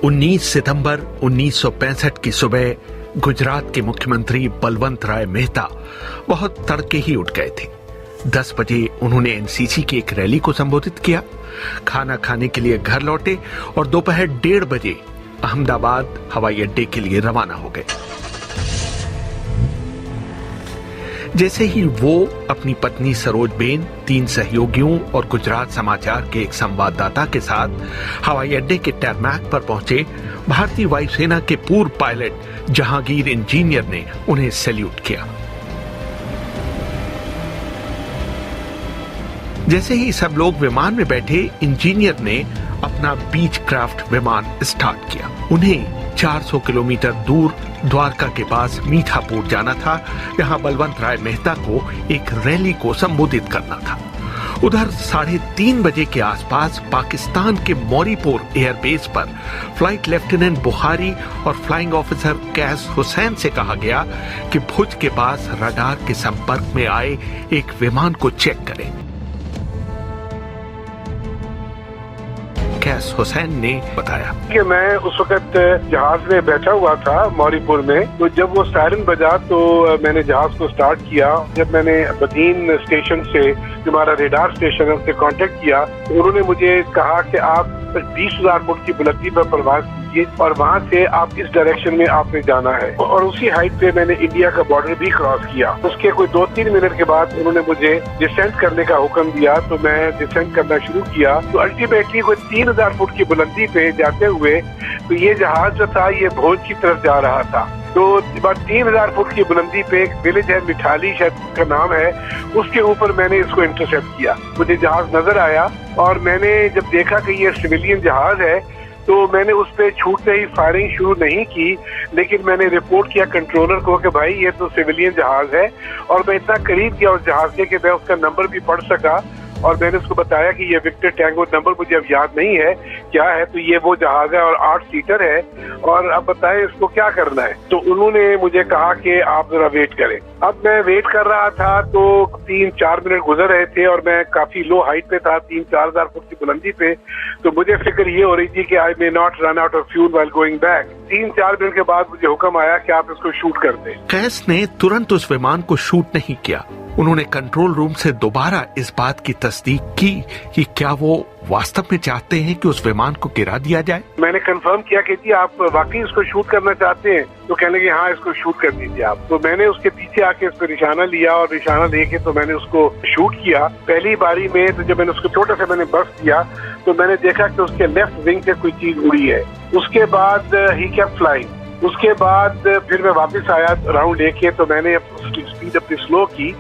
19 सितंबर 1965 की सुबह गुजरात के मुख्यमंत्री बलवंत राय मेहता बहुत तड़के ही उठ गए थे। 10 बजे उन्होंने एनसीसी की एक रैली को संबोधित किया, खाना खाने के लिए घर लौटे और दोपहर 1:30 बजे अहमदाबाद हवाई अड्डे के लिए रवाना हो गए। जैसे ही वो अपनी पत्नी सरोजबेन, 3 सहयोगियों और गुजरात समाचार के एक संवाददाता के साथ हवाई अड्डे के टरमैक पर पहुंचे, भारतीय वायुसेना के पूर्व पायलट जहांगीर इंजीनियर ने उन्हें सैल्यूट किया। जैसे ही सब लोग विमान में बैठे, इंजीनियर ने अपना बीच क्राफ्ट विमान स्टार्ट किया। उन्हें 400 किलोमीटर दूर द्वारका के पास मीठापुर जाना था, जहां बलवंत राय मेहता को एक रैली को संबोधित करना था। उधर 3:30 बजे के आसपास पाकिस्तान के मौरीपुर एयरबेस पर फ्लाइट लेफ्टिनेंट बुखारी और फ्लाइंग ऑफिसर कैस हुसैन से कहा गया कि भुज के पास रडार के संपर्क में आए एक विमान को चेक करें। कैस हुसैन ने बताया कि मैं उस वक्त जहाज में बैठा हुआ था मौरीपुर में, तो जब वो सायरन बजा तो मैंने जहाज को स्टार्ट किया। जब मैंने बदीन स्टेशन से, जो हमारा रेडार स्टेशन है, उससे कांटेक्ट किया तो उन्होंने मुझे कहा कि आप 20,000 फुट की बुलंदी पर परवाज कीजिए और वहाँ से आप इस डायरेक्शन में आपने जाना है। और उसी हाइट पे मैंने इंडिया का बॉर्डर भी क्रॉस किया। उसके कोई 2-3 मिनट के बाद उन्होंने मुझे डिसेंट करने का हुक्म दिया, तो मैं डिसेंट करना शुरू किया। तो अल्टीमेटली कोई 3,000 फुट की बुलंदी पे जाते हुए तो ये जहाज जो था ये भोज की तरफ जा रहा था। तो 3,000 फुट की बुलंदी पे एक विलेज है, मिठाली शायद का नाम है, उसके ऊपर मैंने इसको इंटरसेप्ट किया। मुझे जहाज नजर आया और मैंने जब देखा कि ये सिविलियन जहाज है तो मैंने उस पे छूटते ही फायरिंग शुरू नहीं की, लेकिन मैंने रिपोर्ट किया कंट्रोलर को कि भाई ये तो सिविलियन जहाज है। और मैं इतना करीब गया उस जहाज के कि मैं उसका नंबर भी पढ़ सका और मैंने उसको बताया कि ये विक्टर टैंगो नंबर मुझे अब याद नहीं है क्या है, तो ये वो जहाज है और 8 सीटर है और अब बताएं इसको क्या करना है। तो उन्होंने मुझे कहा कि आप जरा वेट करें। अब मैं वेट कर रहा था तो 3-4 मिनट गुजर रहे थे और मैं काफी लो हाइट पे था, 3-4 हजार फुट की बुलंदी पे। तो मुझे फिक्र ये हो रही थी कि I may not run out of fuel while going back. 3-4 minute के बाद मुझे हुक्म आया कि आप इसको शूट कर दें। कैस ने तुरंत उस विमान को शूट नहीं किया। उन्होंने कंट्रोल रूम से दोबारा इस बात की तस्दीक की कि क्या वो वास्तव में चाहते हैं कि उस विमान को गिरा दिया जाए। मैंने कंफर्म किया कि जी आप वाकई इसको शूट करना चाहते हैं, तो कहने लगे हाँ इसको शूट कर दीजिए आप। तो मैंने उसके पीछे आके इस पर निशाना लिया और निशाना लेके तो मैंने उसको शूट किया। पहली बारी में तो जब मैंने उसको छोटा सा मैंने बर्स्ट किया तो मैंने देखा कि उसके लेफ्ट विंग से कोई चीज उड़ी है। उसके बाद ही केप्ट फ्लाइंग। उसके बाद फिर मैं वापस आया राउंड लेके, तो मैंने स्पीड अपनी स्लो की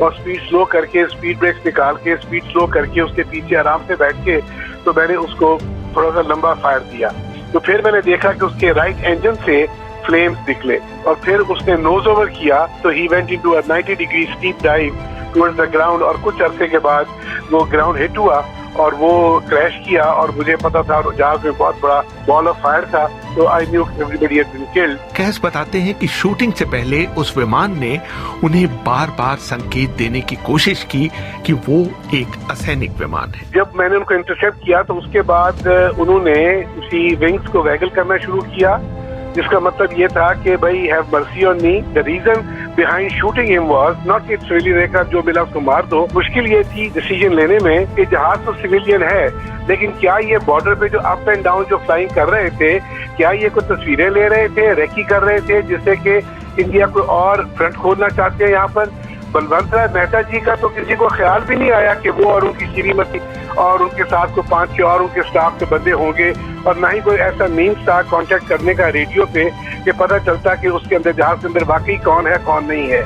और स्पीड स्लो करके, स्पीड ब्रेक्स निकाल के, स्पीड स्लो करके उसके पीछे आराम से बैठ के तो मैंने उसको थोड़ा सा लंबा फायर दिया। तो फिर मैंने देखा कि उसके राइट इंजन से फ्लेम्स निकले और फिर उसने नोज ओवर किया तो he went into a 90 degree steep dive towards the ground और कुछ अरसे के बाद वो ग्राउंड हिट हुआ और वो क्रैश किया और मुझे पता था जहाज में बहुत बड़ा बॉल ऑफ फायर था, तो I knew everybody had been killed. कैस बताते हैं कि शूटिंग से पहले उस विमान ने उन्हें बार-बार संकेत देने की कोशिश की कि वो एक असैनिक विमान है। जब मैंने उनको इंटरसेप्ट किया तो उसके बाद उन्होंने उसी विंग्स को वैगल करना शुरू किया, जिसका मतलब ये था कि भाई have mercy on me. The reason behind shooting him was not कि सिविलियन रेखा जो मिला उसको मार दो। मुश्किल ये थी डिसीजन लेने में कि जहाज तो सिविलियन है, लेकिन क्या ये बॉर्डर पे जो अप एंड डाउन जो फ्लाइंग कर रहे थे, क्या ये कोई तस्वीरें ले रहे थे, रेकी कर रहे थे, जिससे कि इंडिया को और फ्रंट खोलना चाहते हैं यहाँ पर। बलवंत राय मेहता जी का तो किसी को ख्याल भी नहीं आया कि वो और उनकी श्रीमती और उनके साथ को 5-6 और उनके स्टाफ के बंदे होंगे, और ना ही कोई ऐसा मीन्स था कांटेक्ट करने का रेडियो पे कि पता चलता कि उसके अंदर जहाज के अंदर वाकई कौन है कौन नहीं है।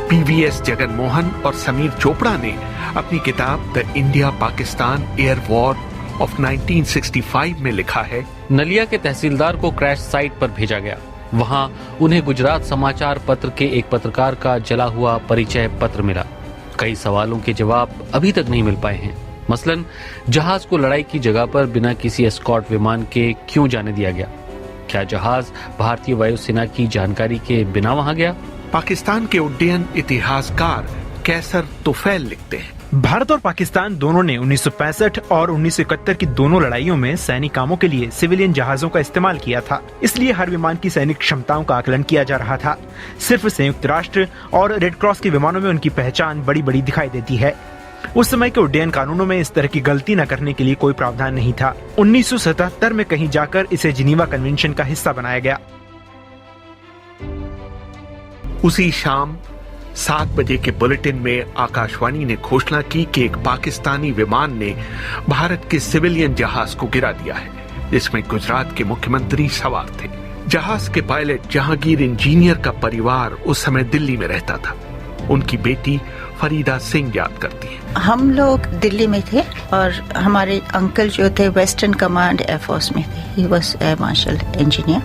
पीवीएस जगन मोहन और समीर चोपड़ा ने अपनी किताब the India Pakistan air war of 1965 में लिखा है, नलिया के तहसीलदार को क्रैश साइट पर भेजा गया। वहां उन्हें गुजरात समाचार पत्र के एक पत्रकार का जला हुआ परिचय पत्र मिला। कई सवालों के जवाब अभी तक नहीं मिल पाए हैं। मसलन जहाज को लड़ाई की जगह पर बिना किसी एस्कॉर्ट विमान के क्यों जाने दिया गया? क्या जहाज भारतीय वायुसेना की जानकारी के बिना वहां गया? पाकिस्तान के उड्डयन इतिहासकार कैसर तुफैल लिखते हैं, भारत और पाकिस्तान दोनों ने 1965 और 1971 की दोनों लड़ाइयों में सैनिक कामों के लिए सिविलियन जहाजों का इस्तेमाल किया था। इसलिए हर विमान की सैनिक क्षमताओं का आकलन किया जा रहा था। सिर्फ संयुक्त राष्ट्र और रेड क्रॉस के विमानों में उनकी पहचान बड़ी बड़ी दिखाई देती है। उस समय के उड्डयन कानूनों में इस तरह की गलती न करने के लिए कोई प्रावधान नहीं था। 1977 में कहीं जाकर इसे जिनीवा कन्वेंशन का हिस्सा बनाया गया। उसी शाम 7 बजे के बुलेटिन में आकाशवाणी ने घोषणा की कि एक पाकिस्तानी विमान ने भारत के सिविलियन जहाज को गिरा दिया है, जिसमें गुजरात के मुख्यमंत्री सवार थे। जहाज के पायलट जहांगीर इंजीनियर का परिवार उस समय दिल्ली में रहता था। उनकी बेटी फरीदा सिंह याद करती है, हम लोग दिल्ली में थे और हमारे अंकल जो थे वेस्टर्न कमांड एयरफोर्स में थे। He was air marshal engineer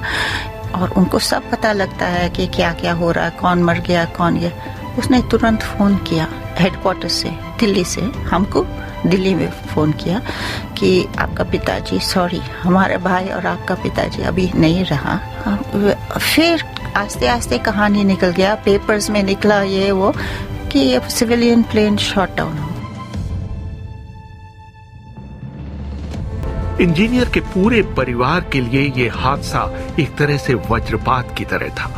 और उनको सब पता लगता है कि क्या क्या हो रहा है, कौन मर गया कौन ये। उसने तुरंत फोन किया हेडक्वार्टर से, दिल्ली से हमको दिल्ली में फोन किया कि आपका पिताजी, सॉरी हमारे भाई और आपका पिताजी अभी नहीं रहा। फिर आस्ते आस्ते कहानी निकल गया, पेपर्स में निकला ये वो कि ये सिविलियन प्लेन शॉट डाउन हो। इंजीनियर के पूरे परिवार के लिए ये हादसा एक तरह से वज्रपात की तरह था।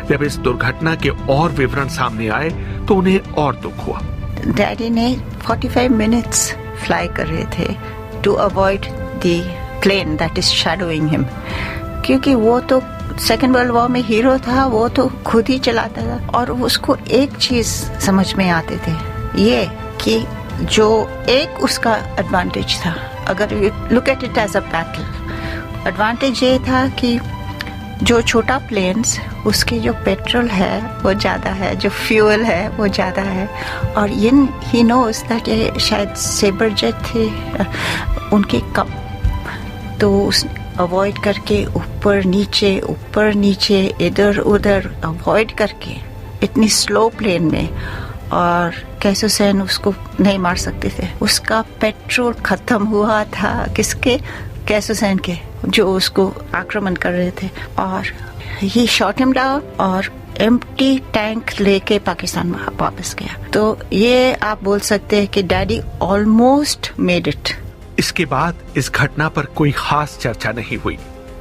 जब इस दुर्घटना के और विवरण सामने आए तो उन्हें और दुख हुआ। डैडी ने 45 मिनट्स फ्लाई कर रहे थे to avoid the plane that is shadowing him, क्योंकि वो तो सेकेंड वर्ल्ड वॉर में हीरो था, वो तो खुद ही चलाता था। और उसको एक चीज समझ में आते थे, ये कि जो एक उसका एडवांटेज था, अगर you look at it as a battle, advantage ये था कि जो छोटा प्लेन्स उसके जो पेट्रोल है वो ज़्यादा है, जो फ्यूल है वो ज़्यादा है। और ही नोज दैट ये शायद सेबर जेट थे उनके कम, तो उस अवॉइड करके ऊपर नीचे इधर उधर अवॉइड करके इतनी स्लो प्लेन में, और कैसोसैन उसको नहीं मार सकते थे। उसका पेट्रोल खत्म हुआ था, किसके? कैसोसैन के, जो उसको आक्रमण कर रहे थे। और ही शॉट हिम डाउन और एम्प्टी टैंक लेके पाकिस्तान वापस गया। तो ये आप बोल सकते हैं कि डैडी ऑलमोस्ट मेड इट। इसके बाद इस घटना पर कोई खास चर्चा नहीं हुई।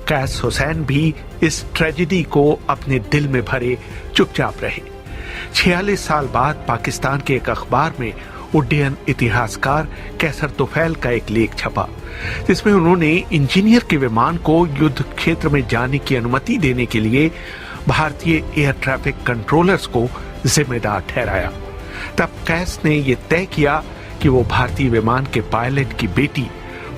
कैस हुसैन भी इस ट्रेजेडी को अपने दिल में भरे चुपचाप रहे। 46 साल बाद पाकिस्तान के एक अखबार में उड्डयन इतिहासकार कैसर तुफैल का एक लेख छपा, जिसमें उन्होंने इंजीनियर के विमान को युद्ध क्षेत्र में जाने की अनुमति देने के लिए भारतीय एयर ट्रैफिक कंट्रोलर्स को जिम्मेदार ठहराया। तब कैस ने यह तय किया कि वो भारतीय विमान के पायलट की बेटी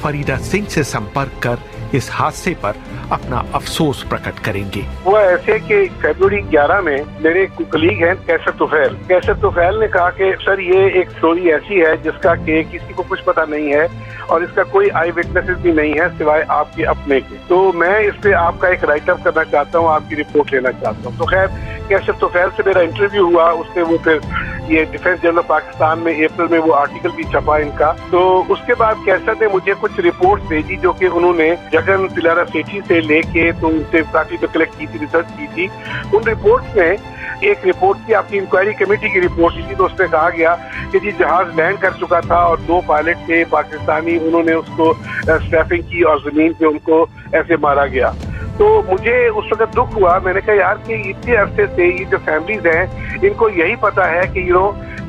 फरीदा सिंह से संपर्क कर इस हादसे पर अपना अफसोस प्रकट करेंगे। वो ऐसे कि फरवरी 11 में मेरे कलीग हैं कैसर तुफैल ने कहा कि सर ये एक स्टोरी ऐसी है जिसका कि किसी को कुछ पता नहीं है और इसका कोई आई विटनेसेस भी नहीं है सिवाय आपके अपने के, तो मैं इस पे आपका एक राइटअप करना चाहता हूँ, आपकी रिपोर्ट लेना चाहता हूँ। तो खैर कैसर तुफैल से मेरा इंटरव्यू हुआ, उससे वो फिर ये डिफेंस जर्नल पाकिस्तान में अप्रैल में वो आर्टिकल भी छपा इनका। तो उसके बाद कैसर ने मुझे कुछ रिपोर्ट भेजी जो कि उन्होंने जगन पिलारा सेठी से लेके तो उनसे काफी कलेक्ट की थी, रिसर्च की थी। उन रिपोर्ट्स में एक रिपोर्ट थी आपकी इंक्वायरी कमेटी की रिपोर्ट थी, तो उसमें कहा गया कि जी जहाज लैंड कर चुका था और 2 पायलट थे पाकिस्तानी, उन्होंने उसको स्ट्रैपिंग की और जमीन पे उनको ऐसे मारा गया। तो मुझे उस वक्त दुख हुआ, मैंने कहा यार कि इतने अरसे से ये जो फैमिलीज हैं इनको यही पता है कि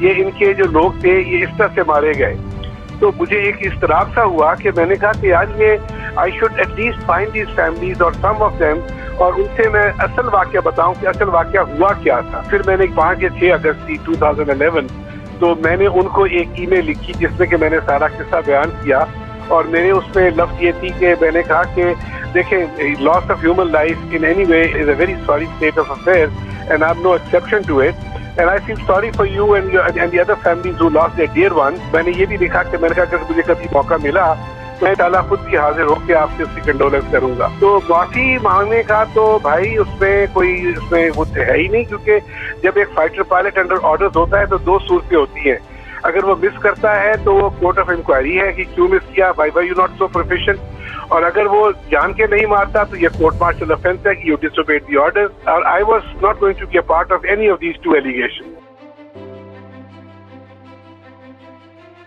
ये इनके जो लोग थे ये इस तरह से मारे गए। तो मुझे एक इस्तराब सा हुआ कि मैंने कहा कि यार ये I should at least find these families और सम ऑफ देम और उनसे मैं असल वाकया बताऊं कि असल वाकया हुआ क्या था। फिर मैंने 5 या 6 अगस्त 2011 तो मैंने उनको एक ईमेल लिखी जिसमें कि मैंने सारा किस्सा बयान किया और मेरे उसमें लफ्ज ये थी कि मैंने कहा कि देखें loss of human life in any way is a very sorry state of affair and I am no exception to it and I feel sorry for you and the other families who lost their dear ones। मैंने ये भी लिखा कि मैंने कहा अगर मुझे कभी मौका मिला मैं ताला खुद भी हाजिर होकर आपसे उसकी कंडोलेंस करूंगा। तो माफी मांगने का तो भाई उसमें वो है ही नहीं, क्योंकि जब एक फाइटर पायलट अंडर ऑर्डर्स होता है तो 2 सूरतें होती हैं। अगर वो मिस करता है तो वो कोर्ट ऑफ इंक्वायरी है कि क्यों मिस किया, why you not so proficient, और अगर वो जान के नहीं मारता तो ये कोर्ट मार्शल ऑफेंस है कि यू डिसोबेड द ऑर्डर्स। और I was not going to be a part of any of these 2 allegation.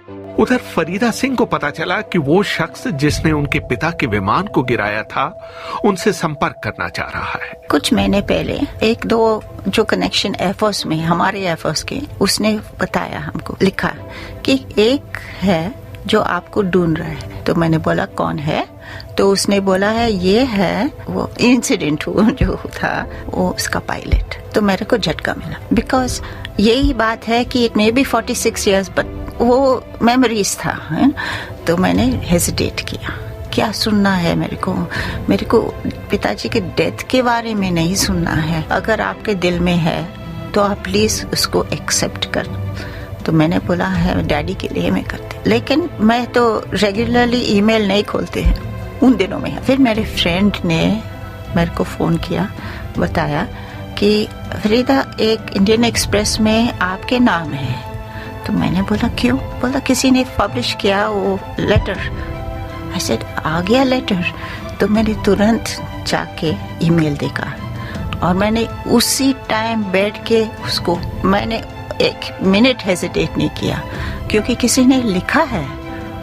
उधर फरीदा सिंह को पता चला कि वो शख्स जिसने उनके पिता के विमान को गिराया था उनसे संपर्क करना चाह रहा है। कुछ महीने पहले एक दो जो कनेक्शन एयरफोर्स में, हमारे एयरफोर्स के, उसने बताया हमको, लिखा कि एक है जो आपको ढूंढ रहा है। तो मैंने बोला कौन है? तो उसने बोला है ये है वो इंसिडेंट जो था वो उसका पायलट। तो मेरे को झटका मिला, बिकॉज यही बात है कि it may be 46 years but वो मेमोरीज था, है? तो मैंने हेजिटेट किया, क्या सुनना है मेरे को पिताजी के डेथ के बारे में नहीं सुनना है। अगर आपके दिल में है तो आप प्लीज उसको एक्सेप्ट कर। तो मैंने बोला है डैडी के लिए मैं करती, लेकिन मैं तो रेगुलरली ईमेल नहीं खोलते हैं उन दिनों में। फिर मेरे फ्रेंड ने मेरे को फोन किया, बताया कि फरीदा एक इंडियन एक्सप्रेस में आपके नाम है। तो मैंने बोला क्यों? बोला किसी ने पब्लिश किया वो लेटर। आई सेड आ गया लेटर। तो मैंने तुरंत जाके ईमेल देखा और मैंने उसी टाइम बैठ के उसको, मैंने एक मिनट हेजिटेट नहीं किया, क्योंकि किसी ने लिखा है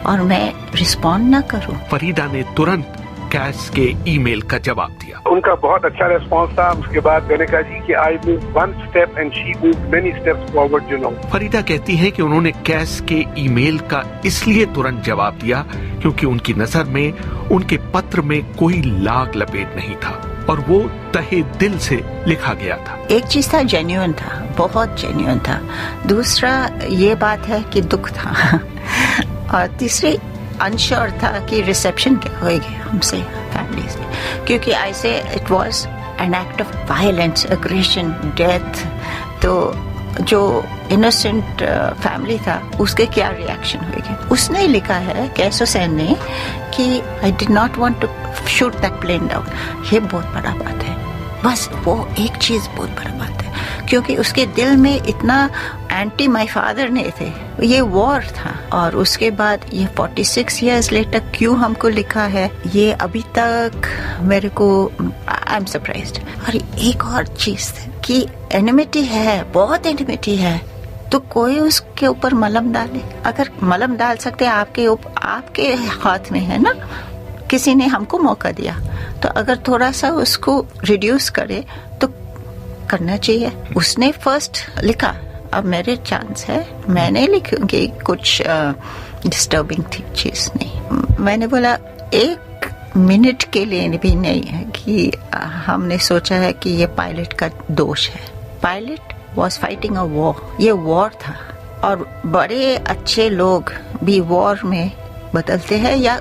और मैं रिस्पॉन्ड ना करूं। फरीदा ने तुरंत कैश के ईमेल का जवाब दिया। उनका बहुत अच्छा रिस्पांस था। उसके बाद मैंने कहा जी कि I move one step and she move many steps forward, you know. Farida कहती है कि उन्होंने कैश के ईमेल का इसलिए तुरंत जवाब दिया क्योंकि उनकी नजर में उनके पत्र में कोई लाग लपेट नहीं था और वो तहे दिल से लिखा गया था। एक चीज था, जेन्युइन था, बहुत जेन्युइन था। दूसरा ये बात है कि दुख था और तीसरी अनश्योर था कि रिसेप्शन क्या होगी हमसे, फैमिली से, क्योंकि ऐसे it was an act of violence, aggression, death. तो जो इनोसेंट फैमिली था उसके क्या रिएक्शन होगी। उसने लिखा है, कैस हुसैन ने, कि I did not want to shoot that plane down. ये बहुत बड़ा बात है, बस वो एक चीज बहुत बड़ा बात है, क्योंकि उसके दिल में इतना एंटी माय फादर नहीं थे। ये वॉर था और उसके बाद ये 46 इयर्स लेटर क्यों हमको लिखा है, ये अभी तक मेरे को आई एम सरप्राइज्ड। और एक और चीज थी कि एनिमिटी है, बहुत एनिमिटी है, तो कोई उसके ऊपर मलहम डाले। अगर मलहम डाल सकते हैं आपके हाथ में है ना, किसी ने हमको मौका दिया, तो अगर थोड़ा सा उसको रिड्यूस करे तो करना चाहिए। उसने फर्स्ट लिखा, अब मेरे चांस है, मैंने लिखूंगी कुछ डिस्टर्बिंग थी चीज नहीं। मैंने बोला एक मिनट के लिए भी नहीं है कि हमने सोचा है कि ये पायलट का दोष है। Pilot was fighting a war, ये वॉर था और बड़े अच्छे लोग भी वॉर में बदलते हैं या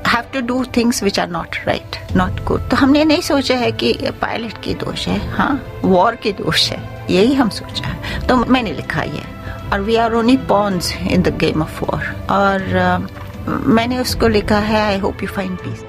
have to do things which are not right, not good। तो हमने नहीं सोचा है कि पायलट की दोष है, हाँ वॉर की दोष है, यही हम सोचा है। तो मैंने लिखा ये, और we are only pawns in the game of war। और मैंने उसको लिखा है, I hope you find peace।